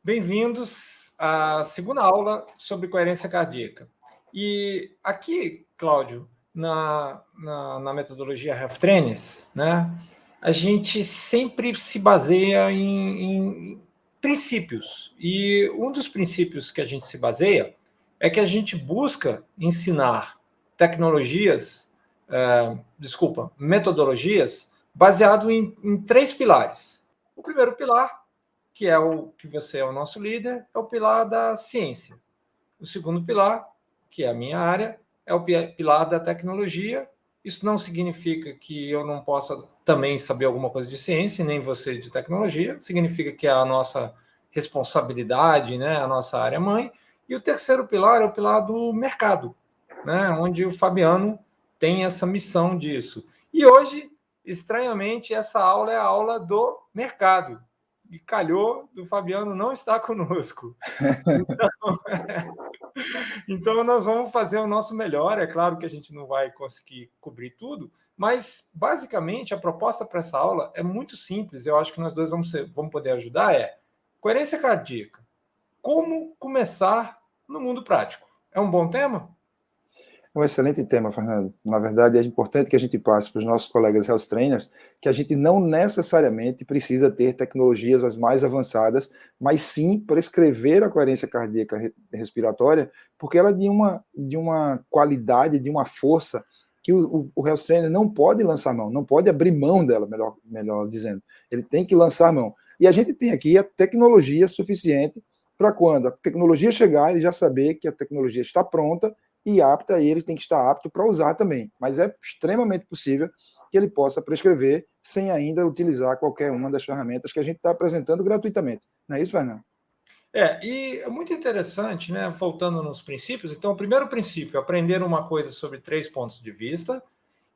Bem-vindos à segunda aula sobre coerência cardíaca. E aqui, Cláudio, na metodologia Health Trainers, né, a gente sempre se baseia em princípios. E um dos princípios que a gente se baseia é que a gente busca ensinar tecnologias, metodologias, baseado em três pilares. O primeiro pilar, que é o que você é o nosso líder, é o pilar da ciência. O segundo pilar, que é a minha área, é o pilar da tecnologia. Isso não significa que eu não possa também saber alguma coisa de ciência, nem você de tecnologia. Significa que é a nossa responsabilidade, né, a nossa área mãe. E o terceiro pilar é o pilar do mercado, né, onde o Fabiano tem essa missão disso. E hoje, estranhamente, essa aula é a aula do mercado. E calhou do Fabiano não estar conosco. Então, nós vamos fazer o nosso melhor. É claro que a gente não vai conseguir cobrir tudo, mas, basicamente, a proposta para essa aula é muito simples. Eu acho que nós dois vamos poder ajudar. Coerência cardíaca. Como começar no mundo prático? É um bom tema? É um excelente tema, Fernando. Na verdade, é importante que a gente passe para os nossos colegas health trainers que a gente não necessariamente precisa ter tecnologias as mais avançadas, mas sim prescrever a coerência cardíaca respiratória, porque ela é de uma qualidade, de uma força que o health trainer não pode lançar mão, não pode abrir mão dela, melhor dizendo. Ele tem que lançar mão. E a gente tem aqui a tecnologia suficiente para quando a tecnologia chegar, ele já saber que a tecnologia está pronta e apta, e ele tem que estar apto para usar também. Mas é extremamente possível que ele possa prescrever sem ainda utilizar qualquer uma das ferramentas que a gente está apresentando gratuitamente. Não é isso, Fernando? E é muito interessante, né? Voltando nos princípios. Então, o primeiro princípio, aprender uma coisa sobre 3 pontos de vista.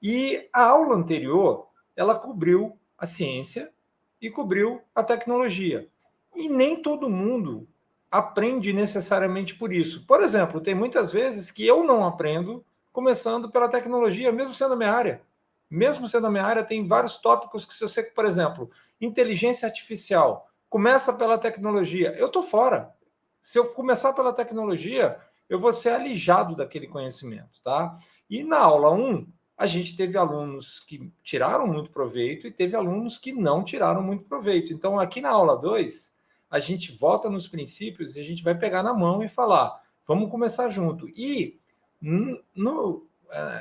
E a aula anterior, ela cobriu a ciência e cobriu a tecnologia. E nem todo mundo aprende necessariamente por isso. Por exemplo, tem muitas vezes que eu não aprendo começando pela tecnologia, mesmo sendo a minha área. Mesmo sendo a minha área, tem vários tópicos que, se você, por exemplo, inteligência artificial, começa pela tecnologia, eu estou fora. Se eu começar pela tecnologia, eu vou ser alijado daquele conhecimento, tá? E na aula 1, a gente teve alunos que tiraram muito proveito e teve alunos que não tiraram muito proveito. Então, aqui na aula 2, a gente volta nos princípios e a gente vai pegar na mão e falar, vamos começar junto. E no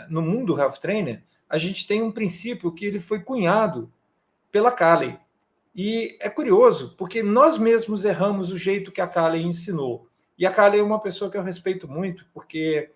mundo Health Trainer, a gente tem um princípio que ele foi cunhado pela Calley. E é curioso, porque nós mesmos erramos o jeito que a Calley ensinou. E a Calley é uma pessoa que eu respeito muito, porque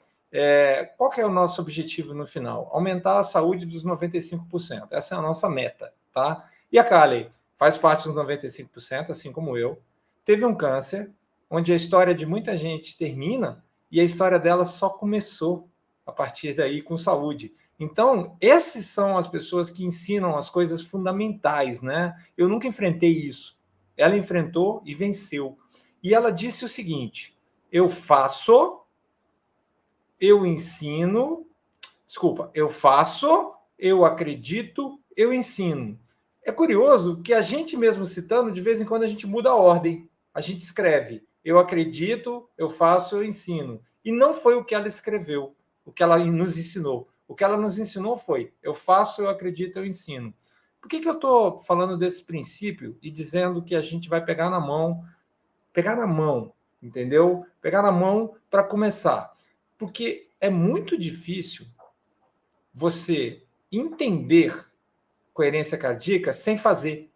qual que é o nosso objetivo no final? Aumentar a saúde dos 95%. Essa é a nossa meta, tá? E a Calley faz parte dos 95%, assim como eu. Teve um câncer, onde a história de muita gente termina, e a história dela só começou a partir daí com saúde. Então, essas são as pessoas que ensinam as coisas fundamentais, né? Eu nunca enfrentei isso. Ela enfrentou e venceu. E ela disse o seguinte: eu faço, eu ensino, eu faço, eu acredito, eu ensino. É curioso que a gente mesmo citando, de vez em quando a gente muda a ordem. A gente escreve, eu acredito, eu faço, eu ensino. E não foi o que ela escreveu, o que ela nos ensinou. O que ela nos ensinou foi, eu faço, eu acredito, eu ensino. Por que eu estou falando desse princípio e dizendo que a gente vai pegar na mão, entendeu? Pegar na mão para começar. Porque é muito difícil você entender coerência cardíaca sem fazer.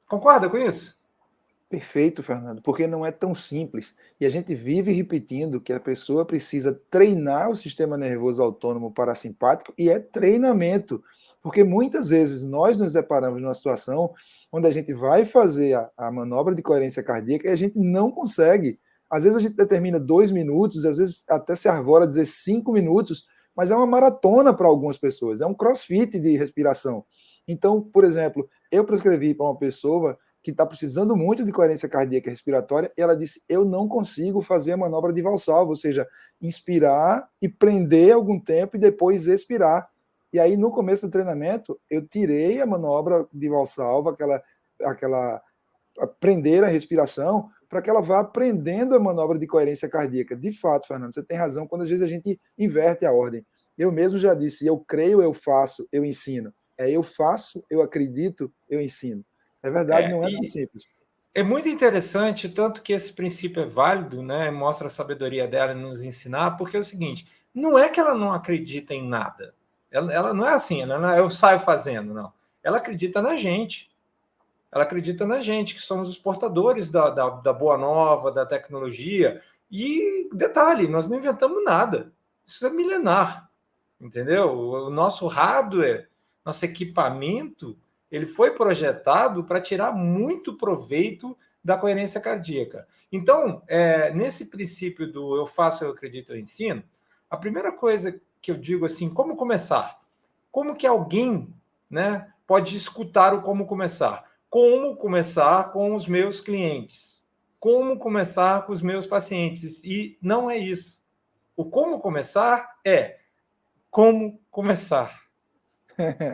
Concorda com isso? Perfeito, Fernando, porque não é tão simples. E a gente vive repetindo que a pessoa precisa treinar o sistema nervoso autônomo parasimpático, e é treinamento. Porque muitas vezes nós nos deparamos numa situação onde a gente vai fazer a manobra de coerência cardíaca e a gente não consegue. Às vezes a gente determina 2 minutos, às vezes até se arvora dizer 5 minutos, mas é uma maratona para algumas pessoas, é um crossfit de respiração. Então, por exemplo, eu prescrevi para uma pessoa que está precisando muito de coerência cardíaca e respiratória, e ela disse: eu não consigo fazer a manobra de Valsalva, ou seja, inspirar e prender algum tempo e depois expirar. E aí, no começo do treinamento, eu tirei a manobra de Valsalva, aquela aprender a respiração para que ela vá aprendendo a manobra de coerência cardíaca. De fato, Fernando, você tem razão, quando às vezes a gente inverte a ordem. Eu mesmo já disse, eu creio, eu faço, eu ensino. É eu faço, eu acredito, eu ensino. É verdade, não é tão simples. É muito interessante, tanto que esse princípio é válido, né? Mostra a sabedoria dela em nos ensinar, porque é o seguinte: não é que ela não acredita em nada. Ela não é assim, eu saio fazendo, não. Ela acredita na gente. Ela acredita na gente, que somos os portadores da boa nova, da tecnologia. E detalhe, nós não inventamos nada. Isso é milenar, entendeu? O nosso hardware, nosso equipamento, ele foi projetado para tirar muito proveito da coerência cardíaca. Então, nesse princípio do eu faço, eu acredito, eu ensino, a primeira coisa que eu digo assim, como começar? Como que alguém, né, pode escutar o como começar? Como começar com os meus clientes? Como começar com os meus pacientes? E não é isso. O como começar é como começar.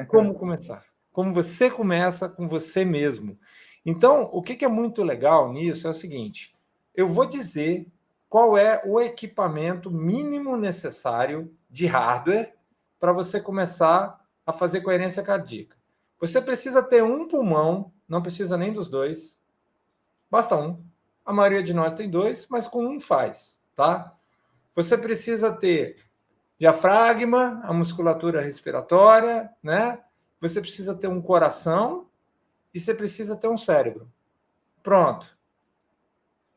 Como começar? Como você começa com você mesmo. Então, o que é muito legal nisso é o seguinte: eu vou dizer qual é o equipamento mínimo necessário de hardware para você começar a fazer coerência cardíaca. Você precisa ter um pulmão, não precisa nem dos dois, basta um. A maioria de nós tem dois, mas com um faz, tá? Você precisa ter diafragma, a musculatura respiratória, né? Você precisa ter um coração e você precisa ter um cérebro. Pronto.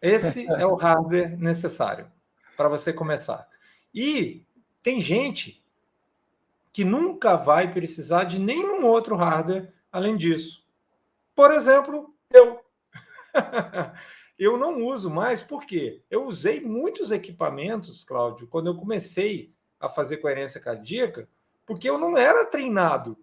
Esse é o hardware necessário para você começar. E tem gente que nunca vai precisar de nenhum outro hardware além disso. Por exemplo, eu. Eu não uso mais, por quê? Eu usei muitos equipamentos, Cláudio, quando eu comecei a fazer coerência cardíaca, porque eu não era treinado.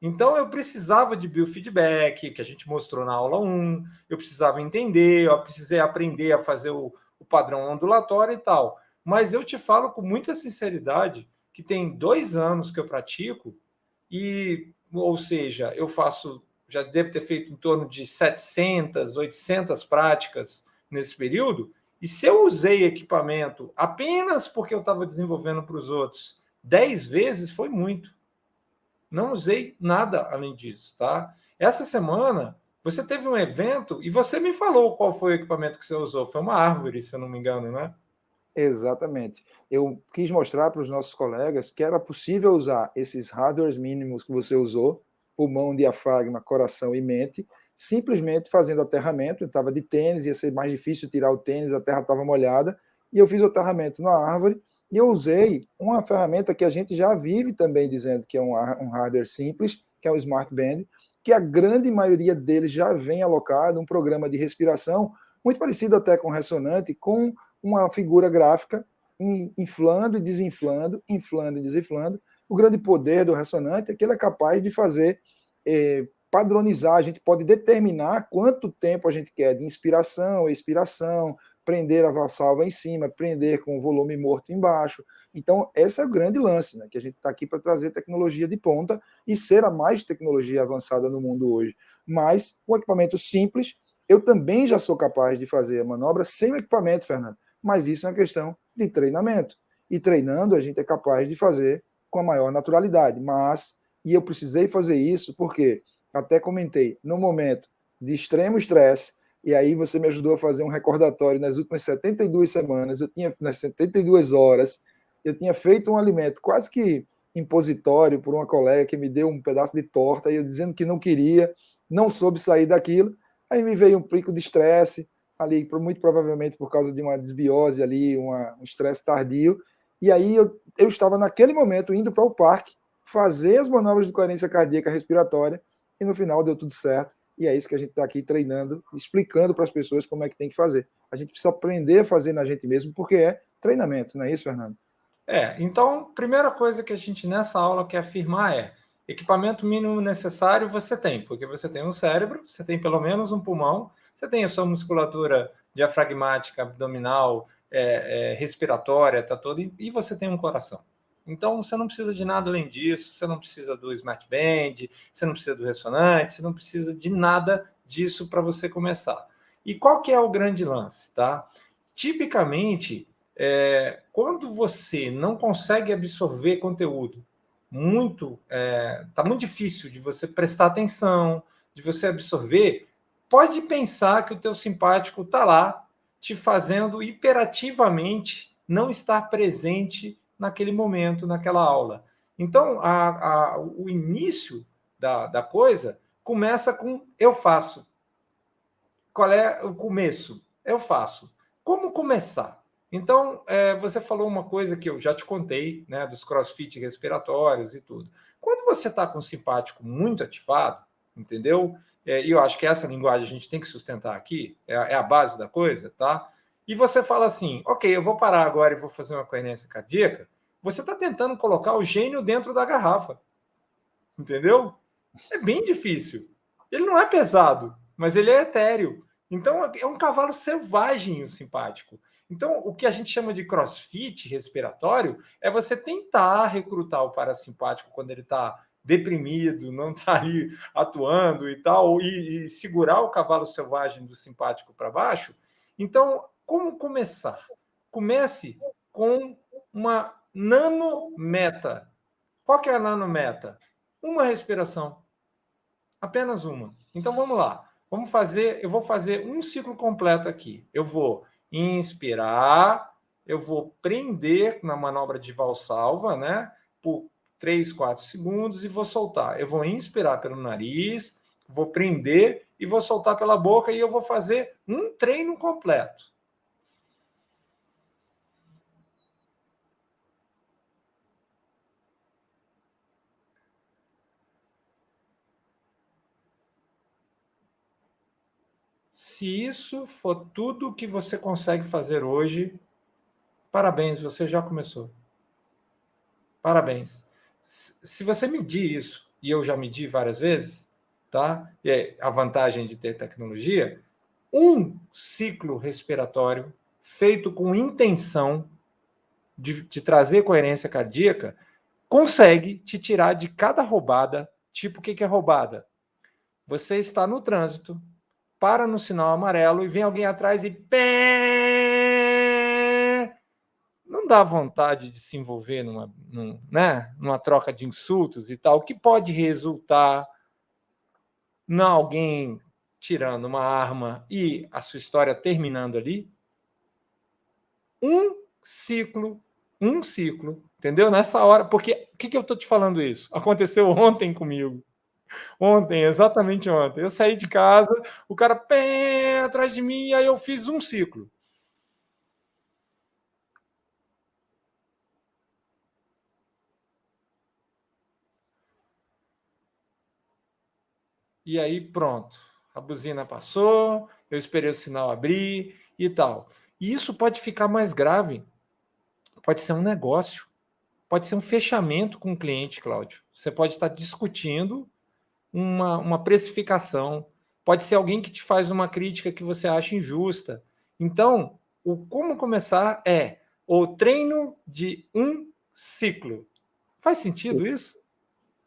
Então, eu precisava de biofeedback, que a gente mostrou na aula 1, eu precisava entender, eu precisei aprender a fazer o padrão ondulatório e tal. Mas eu te falo com muita sinceridade que tem 2 anos que eu pratico, ou seja, eu faço, já devo ter feito em torno de 700, 800 práticas nesse período, e se eu usei equipamento apenas porque eu estava desenvolvendo para os outros 10 vezes, foi muito. Não usei nada além disso, tá? Essa semana, você teve um evento e você me falou qual foi o equipamento que você usou. Foi uma árvore, se eu não me engano, né? Exatamente. Eu quis mostrar para os nossos colegas que era possível usar esses hardwares mínimos que você usou, pulmão, diafragma, coração e mente, simplesmente fazendo aterramento. Estava de tênis, ia ser mais difícil tirar o tênis, a terra estava molhada, e eu fiz o aterramento na árvore, e eu usei uma ferramenta que a gente já vive também dizendo que é um hardware simples, que é o Smart Band, que a grande maioria deles já vem alocado um programa de respiração, muito parecido até com ressonante, com uma figura gráfica inflando e desinflando, inflando e desinflando. O grande poder do ressonante é que ele é capaz de fazer padronizar, a gente pode determinar quanto tempo a gente quer de inspiração, expiração, prender a valsalva em cima, prender com o volume morto embaixo. Então, esse é o grande lance, né? Que a gente está aqui para trazer tecnologia de ponta e ser a mais tecnologia avançada no mundo hoje. Mas, um equipamento simples, eu também já sou capaz de fazer a manobra sem o equipamento, Fernando. Mas isso é uma questão de treinamento. E treinando, a gente é capaz de fazer com a maior naturalidade. E eu precisei fazer isso porque, até comentei, no momento de extremo estresse, e aí você me ajudou a fazer um recordatório nas últimas 72 semanas, nas 72 horas, eu tinha feito um alimento quase que impositório por uma colega que me deu um pedaço de torta, e eu dizendo que não queria, não soube sair daquilo, aí me veio um pico de estresse, ali, muito provavelmente por causa de uma desbiose ali, um estresse tardio, e aí eu estava naquele momento indo para o parque, fazer as manobras de coerência cardíaca respiratória, e no final deu tudo certo, e é isso que a gente está aqui treinando, explicando para as pessoas como é que tem que fazer. A gente precisa aprender a fazer na gente mesmo, porque é treinamento, não é isso, Fernando? Então, primeira coisa que a gente nessa aula quer afirmar é: equipamento mínimo necessário você tem, porque você tem um cérebro, você tem pelo menos um pulmão, você tem a sua musculatura diafragmática, abdominal, respiratória, tá toda, e você tem um coração. Então, você não precisa de nada além disso, você não precisa do Smart Band, você não precisa do ressonante, você não precisa de nada disso para você começar. E qual que é o grande lance, tá? Tipicamente, quando você não consegue absorver conteúdo tá muito difícil de você prestar atenção, de você absorver, pode pensar que o teu simpático está lá te fazendo hiperativamente não estar presente naquele momento, naquela aula. Então, o início da coisa começa com eu faço. Qual é o começo? Eu faço. Como começar? Então, você falou uma coisa que eu já te contei, né, dos crossfit respiratórios e tudo. Quando você está com o simpático muito ativado, entendeu? E eu acho que essa linguagem a gente tem que sustentar aqui, é a base da coisa, tá? E você fala assim, ok, eu vou parar agora e vou fazer uma coerência cardíaca. Você está tentando colocar o gênio dentro da garrafa, entendeu? É bem difícil. Ele não é pesado, mas ele é etéreo. Então, é um cavalo selvagem o simpático. Então, o que a gente chama de crossfit respiratório é você tentar recrutar o parasimpático quando ele está deprimido, não está ali atuando e tal, e segurar o cavalo selvagem do simpático para baixo. Então, como começar? Comece com uma nanometa. Qual que é a nanometa? Uma respiração. Apenas uma. Então vamos lá. Eu vou fazer um ciclo completo aqui. Eu vou inspirar, eu vou prender na manobra de valsalva, né? Por 3, 4 segundos e vou soltar. Eu vou inspirar pelo nariz, vou prender e vou soltar pela boca e eu vou fazer um treino completo. Se isso for tudo que você consegue fazer hoje, parabéns, você já começou. Parabéns. Se você medir isso, e eu já medi várias vezes, tá? E é a vantagem de ter tecnologia, um ciclo respiratório feito com intenção de trazer coerência cardíaca consegue te tirar de cada roubada. Tipo, o que é roubada? Você está no trânsito, para no sinal amarelo e vem alguém atrás e não dá vontade de se envolver numa troca de insultos e tal, que pode resultar em alguém tirando uma arma e a sua história terminando ali. Um ciclo, entendeu? Nessa hora, porque o que eu estou te falando isso? Aconteceu ontem comigo. Ontem, exatamente ontem. Eu saí de casa, o cara atrás de mim, e aí eu fiz um ciclo. E aí, pronto. A buzina passou, eu esperei o sinal abrir e tal. E isso pode ficar mais grave. Pode ser um negócio. Pode ser um fechamento com o cliente, Cláudio. Você pode estar discutindo uma precificação. Pode ser alguém que te faz uma crítica que você acha injusta. Então, o como começar é o treino de um ciclo. Faz sentido isso?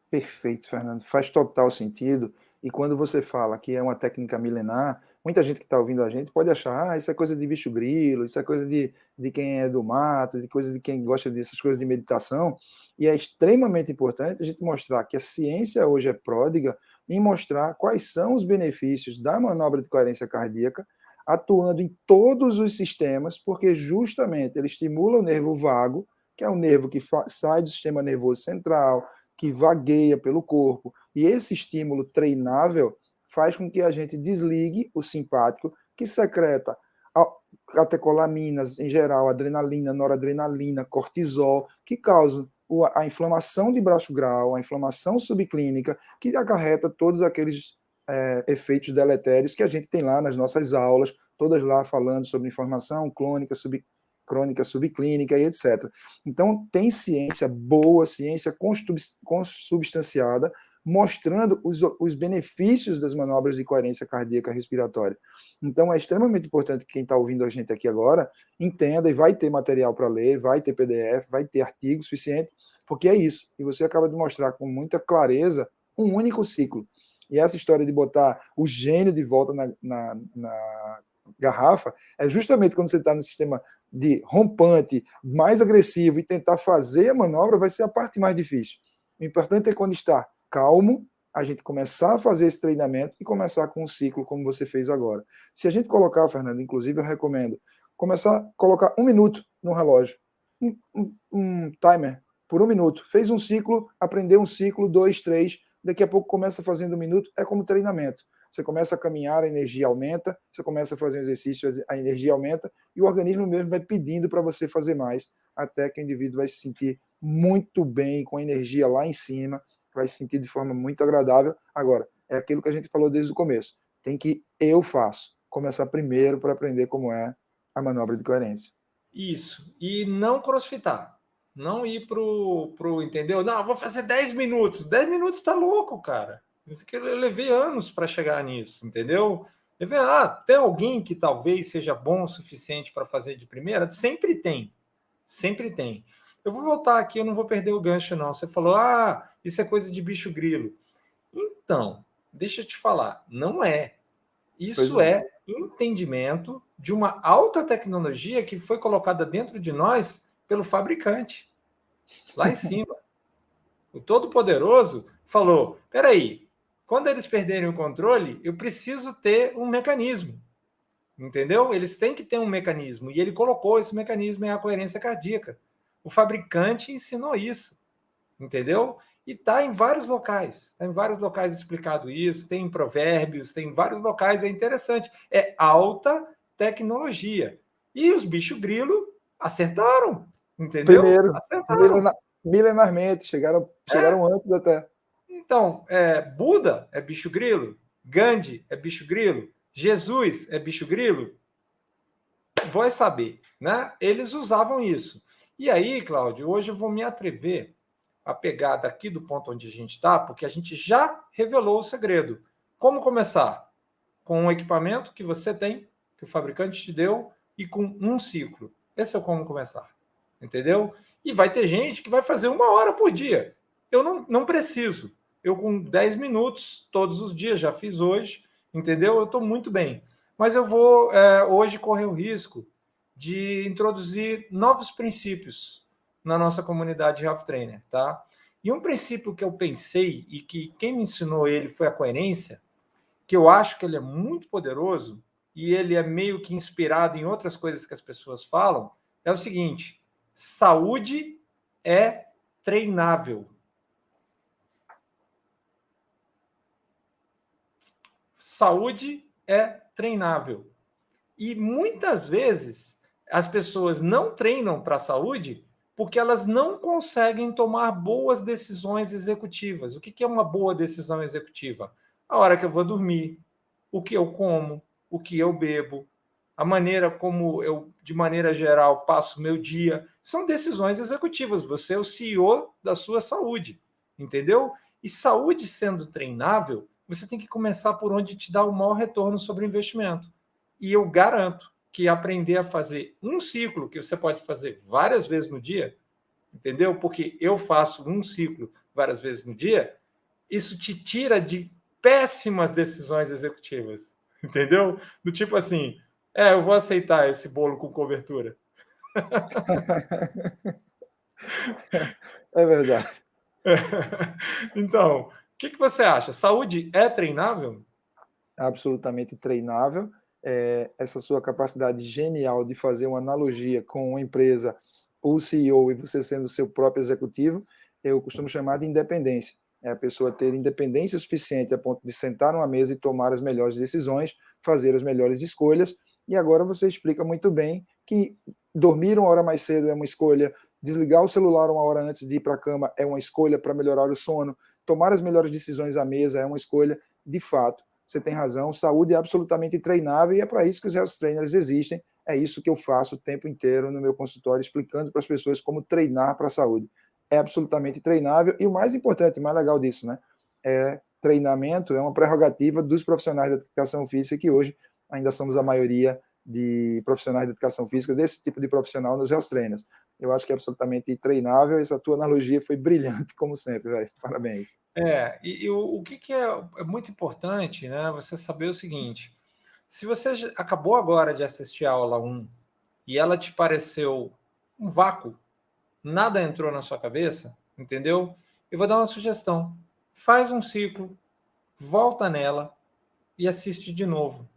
Perfeito, Fernando. Faz total sentido. E quando você fala que é uma técnica milenar, muita gente que está ouvindo a gente pode achar, isso é coisa de bicho grilo, isso é coisa de quem é do mato, de coisa de quem gosta dessas coisas de meditação. E é extremamente importante a gente mostrar que a ciência hoje é pródiga em mostrar quais são os benefícios da manobra de coerência cardíaca, atuando em todos os sistemas, porque justamente ele estimula o nervo vago, que é o nervo que sai do sistema nervoso central, que vagueia pelo corpo. E esse estímulo treinável faz com que a gente desligue o simpático, que secreta catecolaminas, em geral, adrenalina, noradrenalina, cortisol, que causam a inflamação de baixo grau, a inflamação subclínica, que acarreta todos aqueles efeitos deletérios que a gente tem lá nas nossas aulas, todas lá falando sobre inflamação crônica, subclínica e etc. Então, tem ciência boa, ciência consubstanciada, mostrando os benefícios das manobras de coerência cardíaca respiratória. Então, é extremamente importante que quem está ouvindo a gente aqui agora entenda, e vai ter material para ler, vai ter PDF, vai ter artigo suficiente, porque é isso. E você acaba de mostrar com muita clareza um único ciclo. E essa história de botar o gênio de volta na garrafa é justamente quando você está no sistema de rompante, mais agressivo, e tentar fazer a manobra vai ser a parte mais difícil. O importante é quando está calmo, a gente começar a fazer esse treinamento e começar com um ciclo como você fez agora. Se a gente colocar, Fernando, inclusive eu recomendo, começar a colocar 1 minuto no relógio, um timer por 1 minuto. Fez um ciclo, aprendeu um ciclo, 2, 3, daqui a pouco começa fazendo 1 minuto, é como treinamento. Você começa a caminhar, a energia aumenta, você começa a fazer um exercício, a energia aumenta, e o organismo mesmo vai pedindo para você fazer mais, até que o indivíduo vai se sentir muito bem, com a energia lá em cima, vai se sentir de forma muito agradável. Agora, é aquilo que a gente falou desde o começo. Tem que eu faço. Começar primeiro para aprender como é a manobra de coerência. Isso. E não crossfitar. Não ir pro entendeu? Não, vou fazer 10 minutos. 10 minutos tá louco, cara. Isso que eu levei anos para chegar nisso, entendeu? Tem alguém que talvez seja bom o suficiente para fazer de primeira? Sempre tem. Sempre tem. Eu vou voltar aqui, eu não vou perder o gancho, não. Você falou, isso é coisa de bicho grilo. Então, deixa eu te falar, não é. Pois Isso não. é entendimento de uma alta tecnologia que foi colocada dentro de nós pelo fabricante, lá em cima. O Todo-Poderoso falou: peraí, quando eles perderem o controle, eu preciso ter um mecanismo. Entendeu? Eles têm que ter um mecanismo. E ele colocou esse mecanismo em a coerência cardíaca. O fabricante ensinou isso. Entendeu? E está em vários locais. Está em vários locais explicado isso. Tem em provérbios, tem em vários locais. É interessante. É alta tecnologia. E os bichos grilo acertaram. Entendeu? Primeiro, Acertaram. milenarmente, chegaram antes até. Então, Buda é bicho grilo, Gandhi é bicho grilo, Jesus é bicho grilo. Vai saber, né? Eles usavam isso. E aí, Cláudio, hoje eu vou me atrever a pegar daqui do ponto onde a gente está, porque a gente já revelou o segredo. Como começar? Com um equipamento que você tem, que o fabricante te deu, e com um ciclo. Esse é o como começar. Entendeu? E vai ter gente que vai fazer 1 hora por dia. Eu não preciso. Eu, com 10 minutos, todos os dias, já fiz hoje, entendeu? Eu estou muito bem. Mas eu vou hoje correr o risco de introduzir novos princípios na nossa comunidade de Health Trainer, tá? E um princípio que eu pensei e que quem me ensinou ele foi a coerência, que eu acho que ele é muito poderoso e ele é meio que inspirado em outras coisas que as pessoas falam, é o seguinte: saúde é treinável. Saúde é treinável. E muitas vezes as pessoas não treinam para a saúde porque elas não conseguem tomar boas decisões executivas. O que é uma boa decisão executiva? A hora que eu vou dormir, o que eu como, o que eu bebo, a maneira como eu, de maneira geral, passo meu dia. São decisões executivas. Você é o CEO da sua saúde, entendeu? E saúde sendo treinável, você tem que começar por onde te dá o maior retorno sobre o investimento. E eu garanto que aprender a fazer um ciclo, que você pode fazer várias vezes no dia, entendeu? Porque eu faço um ciclo várias vezes no dia, isso te tira de péssimas decisões executivas, entendeu? Do tipo assim, eu vou aceitar esse bolo com cobertura. É verdade. Então, o que você acha? Saúde é treinável? Absolutamente treinável. Essa sua capacidade genial de fazer uma analogia com uma empresa, o CEO e você sendo o seu próprio executivo, eu costumo chamar de independência. É a pessoa ter independência suficiente a ponto de sentar numa mesa e tomar as melhores decisões, fazer as melhores escolhas. E agora você explica muito bem que dormir 1 hora mais cedo é uma escolha, desligar o celular 1 hora antes de ir para a cama é uma escolha para melhorar o sono, tomar as melhores decisões à mesa é uma escolha. De fato, você tem razão, saúde é absolutamente treinável e é para isso que os health trainers existem. É isso que eu faço o tempo inteiro no meu consultório, explicando para as pessoas como treinar para a saúde. É absolutamente treinável e o mais importante, o mais legal disso, né? Treinamento é uma prerrogativa dos profissionais da educação física, que hoje ainda somos a maioria de profissionais de educação física, desse tipo de profissional nos health trainers. eu acho que é absolutamente treinável. Essa tua analogia foi brilhante, como sempre, velho. Parabéns. E o que é muito importante, né? Você saber o seguinte: se você acabou agora de assistir a aula 1 e ela te pareceu um vácuo, nada entrou na sua cabeça, entendeu? Eu vou dar uma sugestão. Faz um ciclo, volta nela e assiste de novo,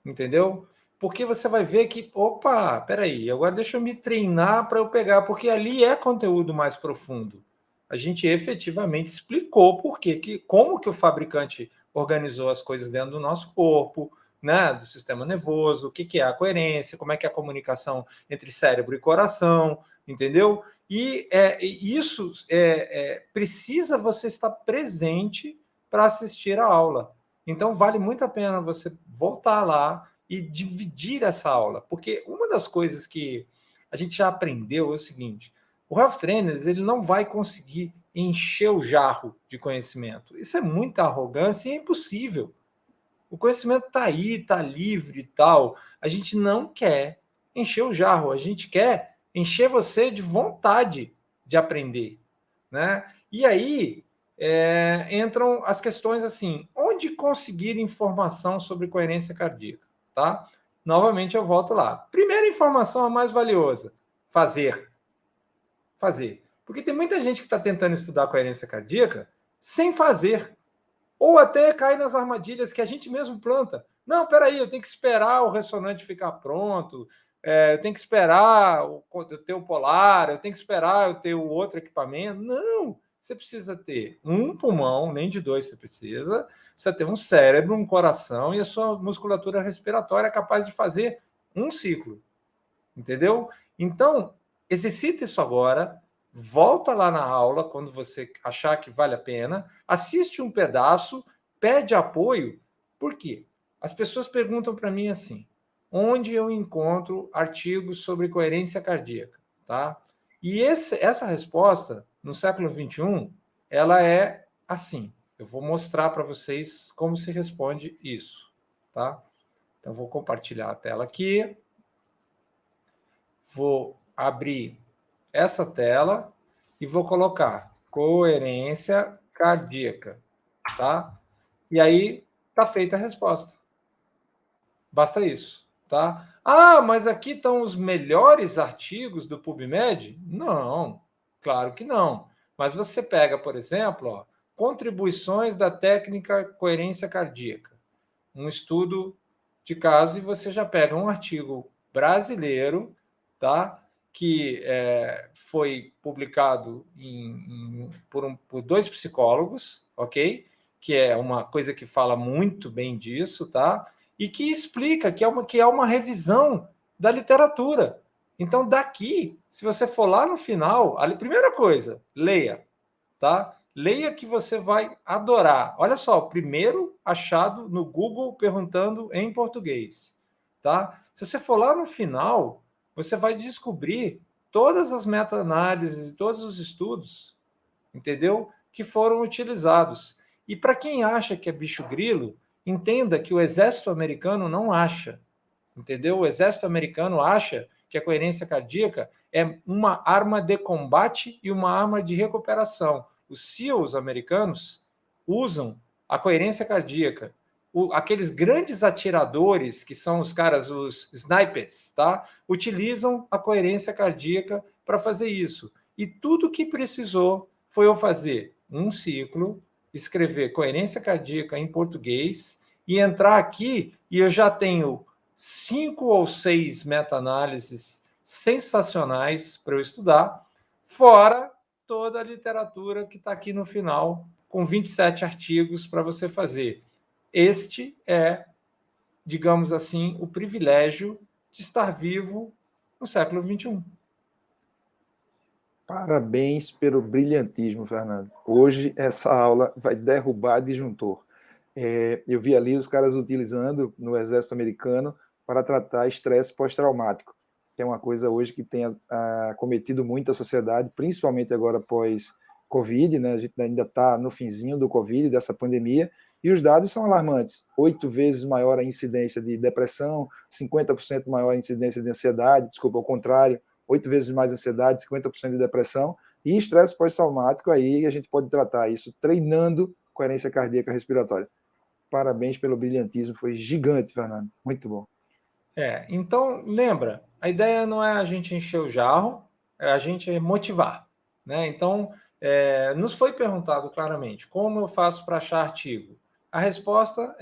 entendeu? Porque você vai ver que, opa, peraí, agora deixa eu me treinar para eu pegar, porque ali é conteúdo mais profundo. A gente efetivamente explicou por quê, como que o fabricante organizou as coisas dentro do nosso corpo, né, do sistema nervoso, o que é a coerência, como é que é a comunicação entre cérebro e coração, entendeu? E isso precisa você estar presente para assistir a aula. Então, vale muito a pena você voltar lá e dividir essa aula, porque uma das coisas que a gente já aprendeu é o seguinte: o Health Trainers ele não vai conseguir encher o jarro de conhecimento. Isso é muita arrogância e é impossível. O conhecimento está aí, está livre e tal. A gente não quer encher o jarro, a gente quer encher você de vontade de aprender, né? E aí entram as questões assim: onde conseguir informação sobre coerência cardíaca, tá? Novamente eu volto lá. Primeira informação a mais valiosa: fazer. Fazer. Porque tem muita gente que está tentando estudar coerência cardíaca sem fazer. Ou até cai nas armadilhas que a gente mesmo planta. Não, peraí, eu tenho que esperar o ressonante ficar pronto, eu tenho que esperar eu ter o polar, eu tenho que esperar eu ter o outro equipamento. Não, você precisa ter um pulmão, nem de dois você precisa ter um cérebro, um coração e a sua musculatura respiratória é capaz de fazer um ciclo, entendeu? Então, exercita isso agora, volta lá na aula quando você achar que vale a pena, assiste um pedaço, pede apoio. Por quê? As pessoas perguntam para mim assim: onde eu encontro artigos sobre coerência cardíaca, tá? E essa resposta no século XXI, ela é assim. Eu vou mostrar para vocês como se responde isso, tá? Então vou compartilhar a tela aqui, vou abrir essa tela e vou colocar coerência cardíaca, tá? E aí tá feita a resposta. Basta isso, tá? Ah, mas aqui estão os melhores artigos do PubMed? Não, claro que não. Mas você pega, por exemplo, ó, contribuições da técnica coerência cardíaca, um estudo de caso, e você já pega um artigo brasileiro, tá? Que foi publicado por dois psicólogos, ok? Que é uma coisa que fala muito bem disso, tá? E que explica que é uma revisão da literatura. Então, daqui, se você for lá no final, a primeira coisa, leia, tá? Leia que você vai adorar. Olha só, o primeiro achado no Google perguntando em português, tá? Se você for lá no final, você vai descobrir todas as meta-análises e todos os estudos, entendeu? Que foram utilizados. E para quem acha que é bicho grilo, entenda que o exército americano não acha, entendeu? O exército americano acha que a coerência cardíaca é uma arma de combate e uma arma de recuperação. Os SEALs americanos usam a coerência cardíaca. Aqueles grandes atiradores, que são os caras, os snipers, tá? Utilizam a coerência cardíaca para fazer isso. E tudo que precisou foi eu fazer um ciclo, escrever coerência cardíaca em português e entrar aqui e eu já tenho 5 ou 6 meta-análises sensacionais para eu estudar, fora toda a literatura que está aqui no final, com 27 artigos para você fazer. Este é, digamos assim, o privilégio de estar vivo no século XXI. Parabéns pelo brilhantismo, Fernando. Hoje essa aula vai derrubar disjuntor. Eu vi ali os caras utilizando no exército americano para tratar estresse pós-traumático, que é uma coisa hoje que tem acometido muito a sociedade, principalmente agora pós-Covid, né? A gente ainda está no finzinho do Covid, dessa pandemia, e os dados são alarmantes. 8 vezes maior a incidência de depressão, 50% maior a incidência de ansiedade, desculpa, ao contrário, 8 vezes mais ansiedade, 50% de depressão, e estresse pós-traumático, aí a gente pode tratar isso treinando coerência cardíaca respiratória. Parabéns pelo brilhantismo, foi gigante, Fernando. Muito bom. Então, lembra, a ideia não é a gente encher o jarro, é a gente motivar, né? Então, nos foi perguntado claramente, como eu faço para achar artigo? A resposta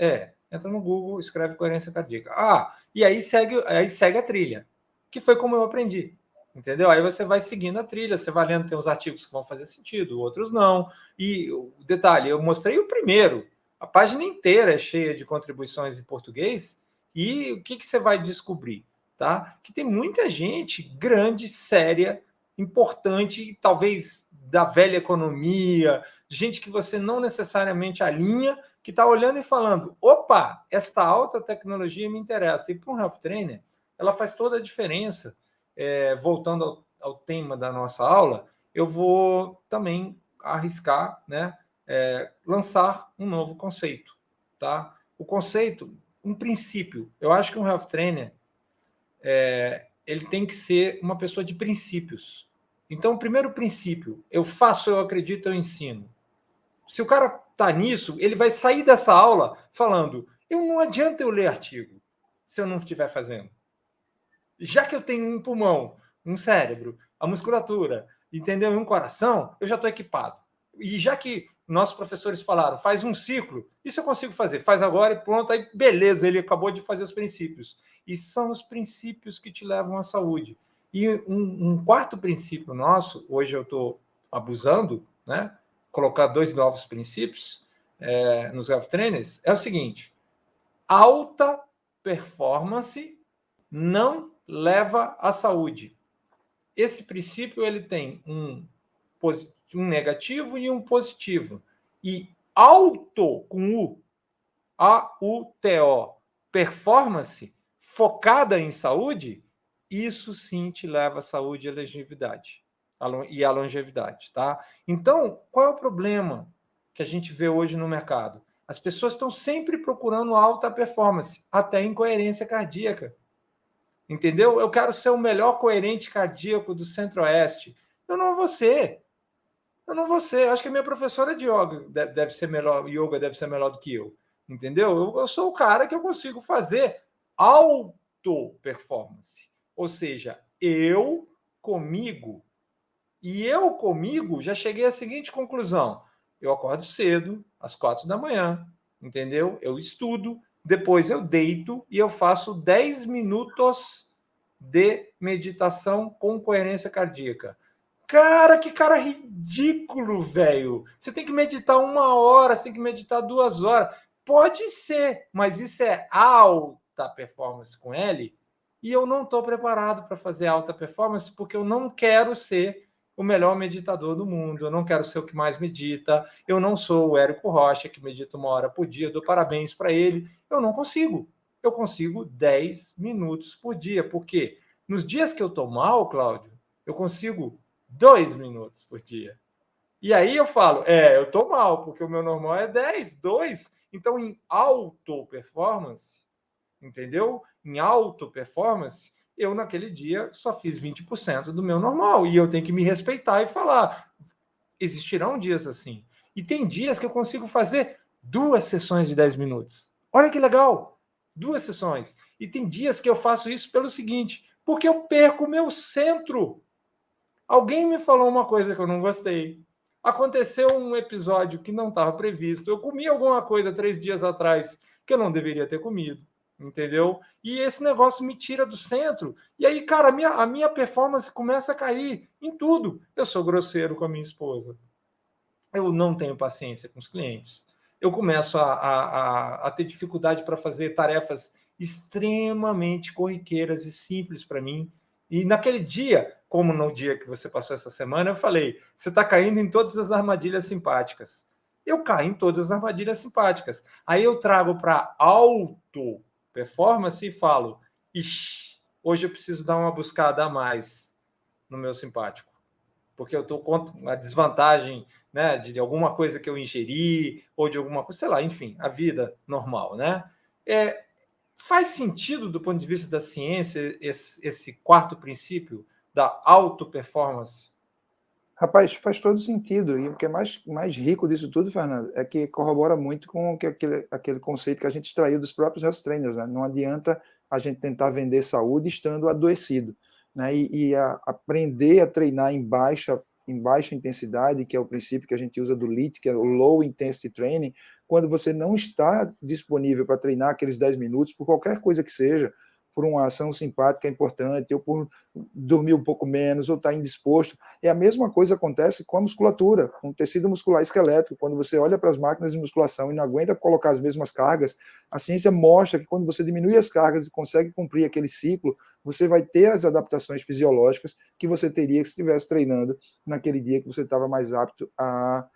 entra no Google, escreve coerência cardíaca. E aí segue a trilha, que foi como eu aprendi, entendeu? Aí você vai seguindo a trilha, você vai lendo, tem uns artigos que vão fazer sentido, outros não. E o detalhe, eu mostrei o primeiro, a página inteira é cheia de contribuições em português. E o que você vai descobrir? Tá? Que tem muita gente grande, séria, importante, talvez da velha economia, gente que você não necessariamente alinha, que está olhando e falando: opa, esta alta tecnologia me interessa. E para um health trainer, ela faz toda a diferença. Voltando ao tema da nossa aula, eu vou também arriscar, né, lançar um novo conceito. Tá? O conceito, um princípio. Eu acho que um health trainer ele tem que ser uma pessoa de princípios. Então, o primeiro princípio, eu faço, eu acredito, eu ensino. Se o cara está nisso, ele vai sair dessa aula falando: não adianta eu ler artigo se eu não estiver fazendo. Já que eu tenho um pulmão, um cérebro, a musculatura, entendeu? E um coração, eu já estou equipado. E já que nossos professores falaram, faz um ciclo, isso eu consigo fazer, faz agora e pronto, aí beleza, ele acabou de fazer os princípios. E são os princípios que te levam à saúde. E um quarto princípio nosso, hoje eu estou abusando, né? Colocar 2 novos princípios nos health trainers, é o seguinte: alta performance não leva à saúde. Esse princípio ele tem um negativo e um positivo. E auto, com U, A-U-T-O, performance, focada em saúde, isso sim te leva à saúde e à longevidade. E à longevidade, tá? Então, qual é o problema que a gente vê hoje no mercado? As pessoas estão sempre procurando alta performance, até incoerência cardíaca. Entendeu? Eu quero ser o melhor coerente cardíaco do Centro-Oeste. Eu não vou ser. Eu não vou ser. Acho que a minha professora de yoga deve ser melhor, yoga deve ser melhor do que eu. Entendeu? Eu sou o cara que eu consigo fazer auto performance. Ou seja, eu comigo. E eu comigo já cheguei à seguinte conclusão: eu acordo cedo, às 4 da manhã, entendeu? Eu estudo, depois eu deito e eu faço 10 minutos de meditação com coerência cardíaca. Cara, que cara ridículo, velho. Você tem que meditar 1 hora, você tem que meditar 2 horas. Pode ser, mas isso é alta performance com L. E eu não estou preparado para fazer alta performance porque eu não quero ser o melhor meditador do mundo. Eu não quero ser o que mais medita. Eu não sou o Érico Rocha, que medita 1 hora por dia. Dou parabéns para ele. Eu não consigo. Eu consigo 10 minutos por dia. Por quê? Nos dias que eu estou mal, Cláudio, eu consigo 2 minutos por dia. E aí eu falo, eu estou mal, porque o meu normal é 10, 2. Então, em auto performance, entendeu? Em auto performance, eu naquele dia só fiz 20% do meu normal. E eu tenho que me respeitar e falar, existirão dias assim. E tem dias que eu consigo fazer 2 sessões de 10 minutos. Olha que legal! 2 sessões. E tem dias que eu faço isso pelo seguinte, porque eu perco o meu centro. Alguém me falou uma coisa que eu não gostei. Aconteceu um episódio que não estava previsto. Eu comi alguma coisa 3 dias atrás que eu não deveria ter comido, entendeu? E esse negócio me tira do centro. E aí, cara, a minha performance começa a cair em tudo. Eu sou grosseiro com a minha esposa. Eu não tenho paciência com os clientes. Eu começo a ter dificuldade para fazer tarefas extremamente corriqueiras e simples para mim. E naquele dia, como no dia que você passou essa semana, eu falei: você está caindo em todas as armadilhas simpáticas. Eu caio em todas as armadilhas simpáticas. Aí eu trago para auto performance e falo: ixi, hoje eu preciso dar uma buscada a mais no meu simpático, porque eu estou com a desvantagem, né, de alguma coisa que eu ingeri, ou de alguma coisa, sei lá, enfim, a vida normal, né? Faz sentido, do ponto de vista da ciência, esse quarto princípio? da alta performance? Rapaz, faz todo sentido. E o que é mais rico disso tudo, Fernando, é que corrobora muito com aquele conceito que a gente extraiu dos próprios health trainers, né? Não adianta a gente tentar vender saúde estando adoecido, né? Aprender a treinar em baixa intensidade, que é o princípio que a gente usa do LIT, que é o Low Intensity Training, quando você não está disponível para treinar aqueles 10 minutos, por qualquer coisa que seja, por uma ação simpática importante, ou por dormir um pouco menos, ou estar indisposto. E a mesma coisa acontece com a musculatura, com o tecido muscular esquelético. Quando você olha para as máquinas de musculação e não aguenta colocar as mesmas cargas, a ciência mostra que quando você diminui as cargas e consegue cumprir aquele ciclo, você vai ter as adaptações fisiológicas que você teria se estivesse treinando naquele dia que você estava mais apto a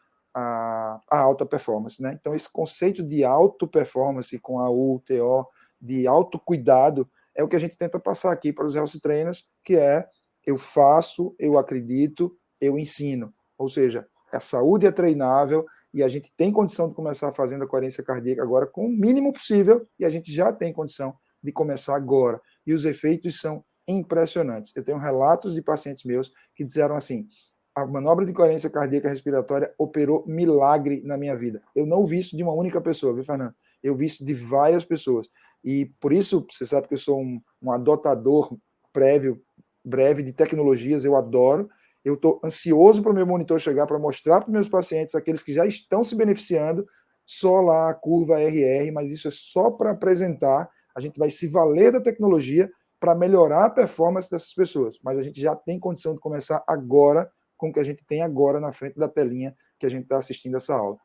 alta performance, né? Então, esse conceito de auto performance com a UTO, de autocuidado, é o que a gente tenta passar aqui para os health trainers, que é eu faço, eu acredito, eu ensino. Ou seja, a saúde é treinável e a gente tem condição de começar fazendo a coerência cardíaca agora com o mínimo possível e a gente já tem condição de começar agora. E os efeitos são impressionantes. Eu tenho relatos de pacientes meus que disseram assim: a manobra de coerência cardíaca respiratória operou milagre na minha vida. Eu não vi isso de uma única pessoa, viu, Fernando? Eu vi isso de várias pessoas. E por isso, você sabe que eu sou um adotador breve de tecnologias, eu adoro. Eu estou ansioso para o meu monitor chegar para mostrar para os meus pacientes, aqueles que já estão se beneficiando, só lá a curva RR, mas isso é só para apresentar. A gente vai se valer da tecnologia para melhorar a performance dessas pessoas, mas a gente já tem condição de começar agora com o que a gente tem agora na frente da telinha que a gente está assistindo essa aula.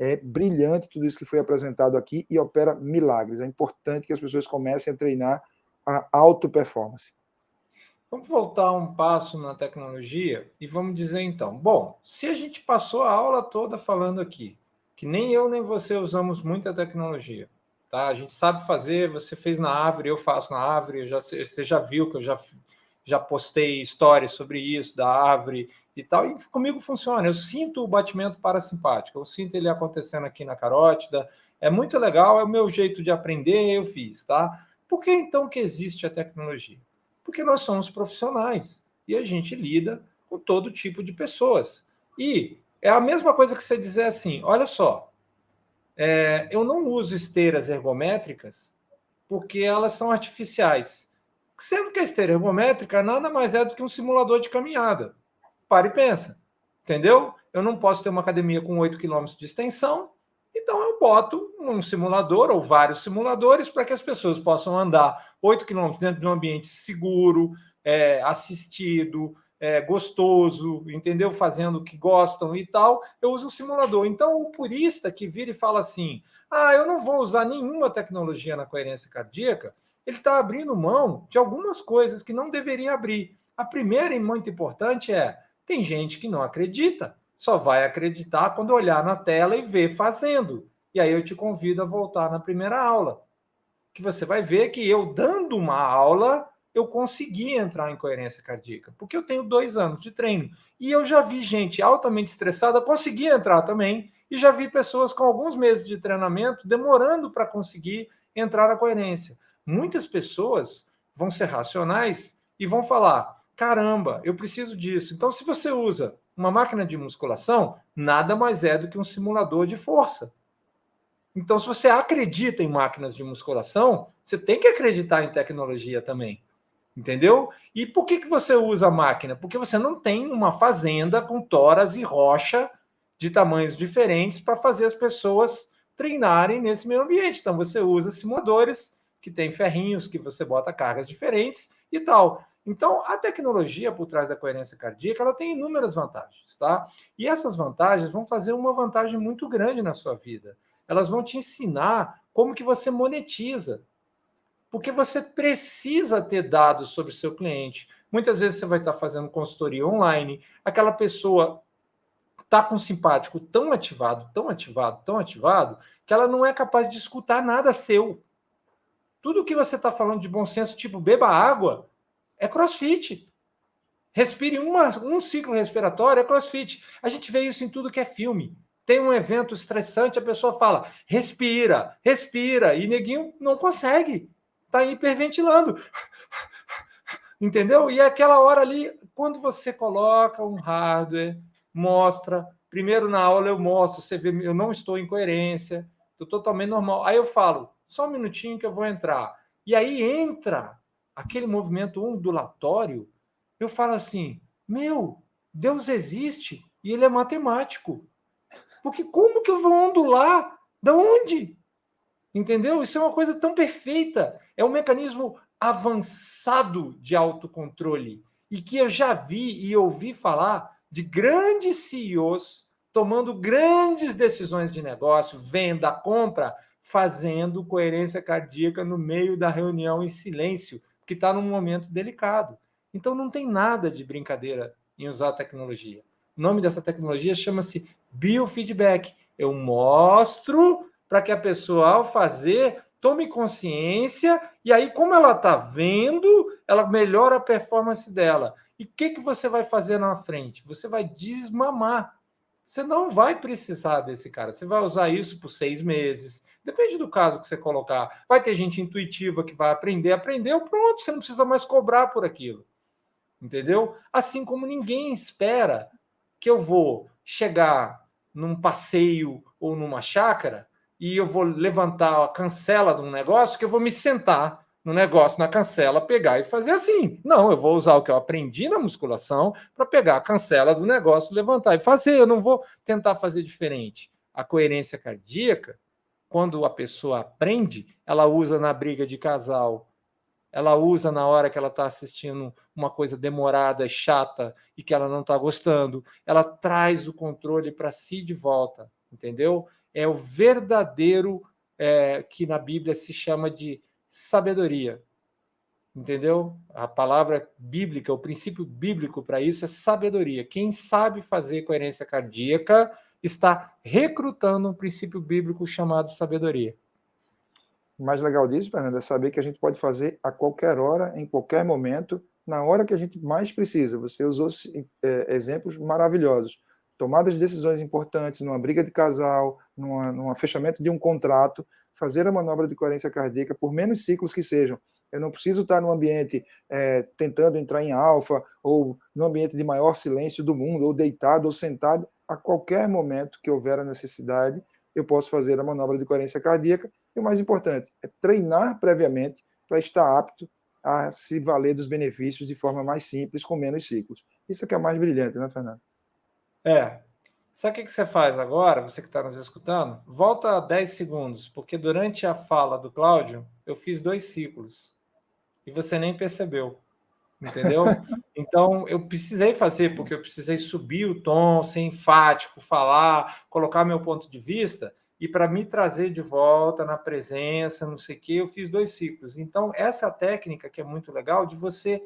É brilhante tudo isso que foi apresentado aqui e opera milagres. É importante que as pessoas comecem a treinar a auto performance. Vamos voltar um passo na tecnologia e vamos dizer então, bom, se a gente passou a aula toda falando aqui, que nem eu nem você usamos muita tecnologia, tá? A gente sabe fazer, você fez na Árvore, eu faço na Árvore, você já viu que eu já postei histórias sobre isso, da Árvore e tal, e comigo funciona, eu sinto o batimento parasimpático, eu sinto ele acontecendo aqui na carótida, é muito legal, é o meu jeito de aprender, eu fiz, tá? Por que então que existe a tecnologia? Porque nós somos profissionais e a gente lida com todo tipo de pessoas. E é a mesma coisa que você dizer assim: olha só, eu não uso esteiras ergométricas porque elas são artificiais. Sendo que a esteira ergométrica nada mais é do que um simulador de caminhada. Para e pensa. Entendeu? Eu não posso ter uma academia com 8 quilômetros de extensão, então eu boto um simulador ou vários simuladores para que as pessoas possam andar 8 quilômetros dentro de um ambiente seguro, assistido, gostoso, entendeu? Fazendo o que gostam e tal. Eu uso o simulador. Então, o purista que vira e fala assim: ah, eu não vou usar nenhuma tecnologia na coerência cardíaca, ele está abrindo mão de algumas coisas que não deveria abrir. A primeira e muito importante tem gente que não acredita, só vai acreditar quando olhar na tela e ver fazendo. E aí eu te convido a voltar na primeira aula, que você vai ver que eu dando uma aula, eu consegui entrar em coerência cardíaca, porque eu tenho 2 anos de treino. E eu já vi gente altamente estressada conseguir entrar também, e já vi pessoas com alguns meses de treinamento demorando para conseguir entrar na coerência. Muitas pessoas vão ser racionais e vão falar: caramba, eu preciso disso. Então, se você usa uma máquina de musculação, nada mais é do que um simulador de força. Então, se você acredita em máquinas de musculação, você tem que acreditar em tecnologia também. Entendeu? E por que você usa a máquina? Porque você não tem uma fazenda com toras e rocha de tamanhos diferentes para fazer as pessoas treinarem nesse meio ambiente. Então, você usa simuladores que tem ferrinhos que você bota cargas diferentes e tal. Então, a tecnologia por trás da coerência cardíaca, ela tem inúmeras vantagens, tá? E essas vantagens vão fazer uma vantagem muito grande na sua vida. Elas vão te ensinar como que você monetiza, porque você precisa ter dados sobre o seu cliente. Muitas vezes você vai estar fazendo consultoria online, aquela pessoa está com um simpático tão ativado, tão ativado, tão ativado, que ela não é capaz de escutar nada seu. Tudo que você está falando de bom senso, tipo beba água, é crossfit. Respire um ciclo respiratório, é crossfit. A gente vê isso em tudo que é filme. Tem um evento estressante, a pessoa fala, respira, respira, e neguinho não consegue. Está hiperventilando. Entendeu? E aquela hora ali, quando você coloca um hardware, mostra, primeiro na aula eu mostro, você vê, eu não estou em coerência, estou totalmente normal. Aí eu falo, só um minutinho que eu vou entrar. E aí entra aquele movimento ondulatório, eu falo assim, meu, Deus existe e ele é matemático. Porque como que eu vou ondular? Da onde? Entendeu? Isso é uma coisa tão perfeita. É um mecanismo avançado de autocontrole e que eu já vi e ouvi falar de grandes CEOs tomando grandes decisões de negócio, venda, compra, fazendo coerência cardíaca no meio da reunião em silêncio, que está num momento delicado. Então não tem nada de brincadeira em usar a tecnologia. O nome dessa tecnologia chama-se biofeedback. Eu mostro para que a pessoa, ao fazer, tome consciência e aí, como ela está vendo, ela melhora a performance dela. E o que você vai fazer na frente? Você vai desmamar. Você não vai precisar desse cara. Você vai usar isso por 6 meses. Depende do caso que você colocar. Vai ter gente intuitiva que vai aprender, aprendeu, pronto, você não precisa mais cobrar por aquilo. Entendeu? Assim como ninguém espera que eu vou chegar num passeio ou numa chácara e eu vou levantar a cancela de um negócio, que eu vou me sentar no negócio, na cancela, pegar e fazer assim. Não, eu vou usar o que eu aprendi na musculação para pegar a cancela do negócio, levantar e fazer. Eu não vou tentar fazer diferente. A coerência cardíaca, quando a pessoa aprende, ela usa na briga de casal, ela usa na hora que ela está assistindo uma coisa demorada, chata e que ela não está gostando, ela traz o controle para si de volta, entendeu? É o verdadeiro que na Bíblia se chama de sabedoria, entendeu? A palavra bíblica, o princípio bíblico para isso é sabedoria. Quem sabe fazer coerência cardíaca está recrutando um princípio bíblico chamado sabedoria. O mais legal disso, Fernando, é saber que a gente pode fazer a qualquer hora, em qualquer momento, na hora que a gente mais precisa. Você usou exemplos maravilhosos. Tomadas de decisões importantes, numa briga de casal, num fechamento de um contrato, fazer a manobra de coerência cardíaca, por menos ciclos que sejam. Eu não preciso estar num ambiente tentando entrar em alfa, ou no ambiente de maior silêncio do mundo, ou deitado ou sentado. A qualquer momento que houver a necessidade, eu posso fazer a manobra de coerência cardíaca. E o mais importante é treinar previamente para estar apto a se valer dos benefícios de forma mais simples, com menos ciclos. Isso é que é mais brilhante, né, Fernando? Sabe o que você faz agora, você que está nos escutando? Volta a 10 segundos, porque durante a fala do Cláudio, eu fiz 2 ciclos e você nem percebeu, entendeu? Então, eu precisei fazer, porque eu precisei subir o tom, ser enfático, falar, colocar meu ponto de vista, e para me trazer de volta na presença, não sei o quê, eu fiz 2 ciclos. Então, essa técnica que é muito legal de você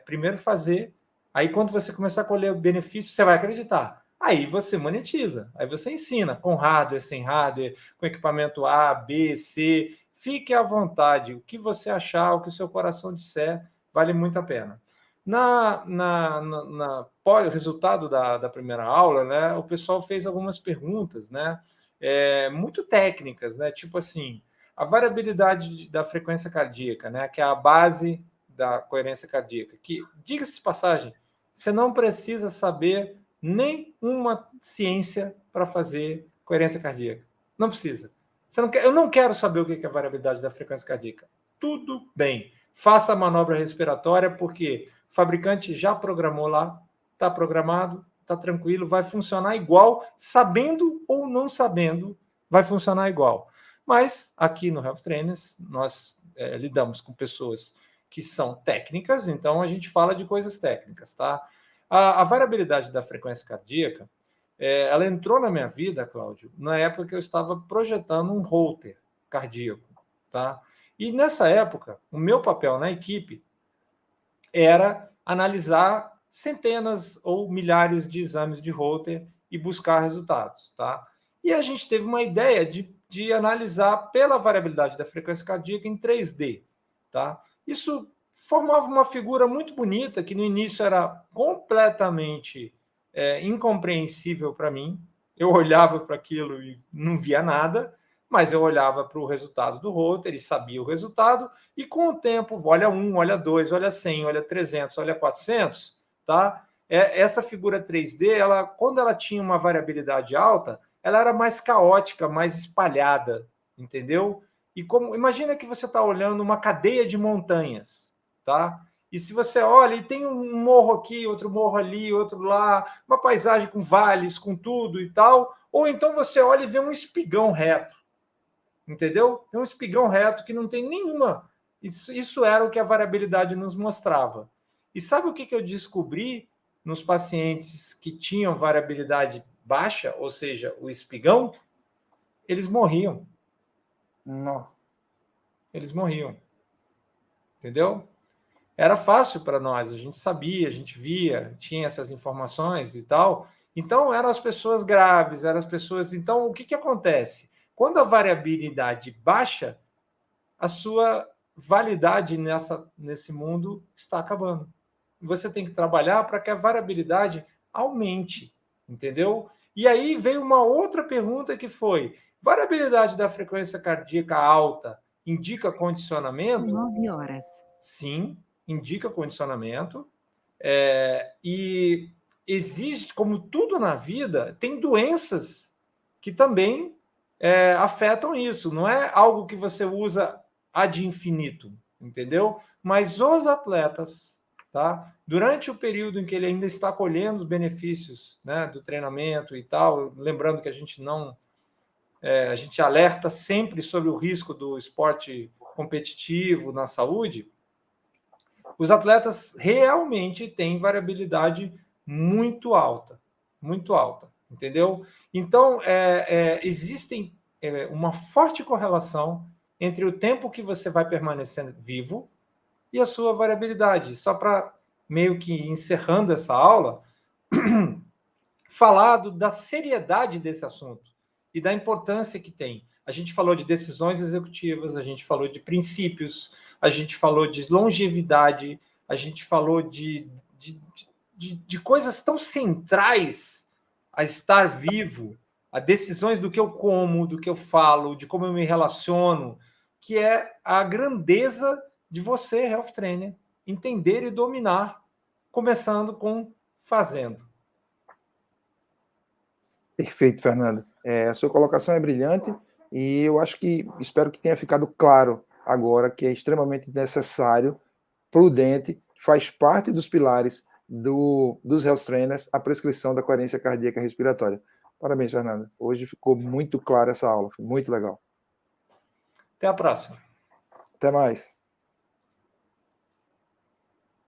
primeiro fazer, aí quando você começar a colher o benefício, você vai acreditar. Aí você monetiza, aí você ensina, com hardware, sem hardware, com equipamento A, B, C. Fique à vontade, o que você achar, o que o seu coração disser, vale muito a pena. Resultado da primeira aula, né, o pessoal fez algumas perguntas, né, muito técnicas, né, tipo assim, a variabilidade da frequência cardíaca, né, que é a base da coerência cardíaca, que, diga-se de passagem, você não precisa saber nenhuma ciência para fazer coerência cardíaca. Não precisa. Eu não quero saber o que é a variabilidade da frequência cardíaca. Tudo bem. Faça a manobra respiratória, porque o fabricante já programou lá, está programado, está tranquilo, vai funcionar igual, sabendo ou não sabendo, vai funcionar igual. Mas aqui no Health Trainers, nós lidamos com pessoas que são técnicas, então a gente fala de coisas técnicas, tá? A variabilidade da frequência cardíaca, ela entrou na minha vida, Cláudio, na época que eu estava projetando um holter cardíaco, tá? E nessa época, o meu papel na equipe era analisar centenas ou milhares de exames de holter e buscar resultados, tá? E a gente teve uma ideia de analisar pela variabilidade da frequência cardíaca em 3D, tá? Isso formava uma figura muito bonita que no início era completamente incompreensível para mim. Eu olhava para aquilo e não via nada, mas eu olhava para o resultado do Holter e sabia o resultado, e com o tempo, olha 1, olha 2, olha 100, olha 300, olha 400, tá? Essa figura 3D, ela, quando ela tinha uma variabilidade alta, ela era mais caótica, mais espalhada, entendeu? E como imagina que você está olhando uma cadeia de montanhas, tá? E se você olha e tem um morro aqui, outro morro ali, outro lá, uma paisagem com vales, com tudo e tal, ou então você olha e vê um espigão reto, entendeu? É um espigão reto que não tem nenhuma. Isso era o que a variabilidade nos mostrava. E sabe o que eu descobri nos pacientes que tinham variabilidade baixa, ou seja, o espigão? Eles morriam. Não. Eles morriam. Entendeu? Era fácil para nós, a gente sabia, a gente via, tinha essas informações e tal. Então, eram as pessoas graves, eram as pessoas. Então, o que acontece? Quando a variabilidade baixa, a sua validade nesse mundo está acabando. Você tem que trabalhar para que a variabilidade aumente, entendeu? E aí veio uma outra pergunta que foi: variabilidade da frequência cardíaca alta indica condicionamento? 9 horas. Sim, indica condicionamento. E existe, como tudo na vida, tem doenças que também afetam isso. Não é algo que você usa ad infinito, entendeu? Mas os atletas, tá? Durante o período em que ele ainda está colhendo os benefícios, né, do treinamento e tal, lembrando que a gente não, a gente alerta sempre sobre o risco do esporte competitivo na saúde. Os atletas realmente têm variabilidade muito alta, entendeu? Então, existem uma forte correlação entre o tempo que você vai permanecendo vivo e a sua variabilidade. Só para meio que encerrando essa aula, falado da seriedade desse assunto e da importância que tem. A gente falou de decisões executivas, a gente falou de princípios, a gente falou de longevidade, a gente falou de coisas tão centrais a estar vivo, a decisões do que eu como, do que eu falo, de como eu me relaciono, que é a grandeza de você, health trainer, entender e dominar, começando com fazendo. Perfeito, Fernando. A sua colocação é brilhante e eu acho que, espero que tenha ficado claro agora que é extremamente necessário, prudente, faz parte dos pilares dos health trainers a prescrição da coerência cardíaca respiratória. Parabéns, Fernando. Hoje ficou muito clara essa aula, foi muito legal. Até a próxima. Até mais.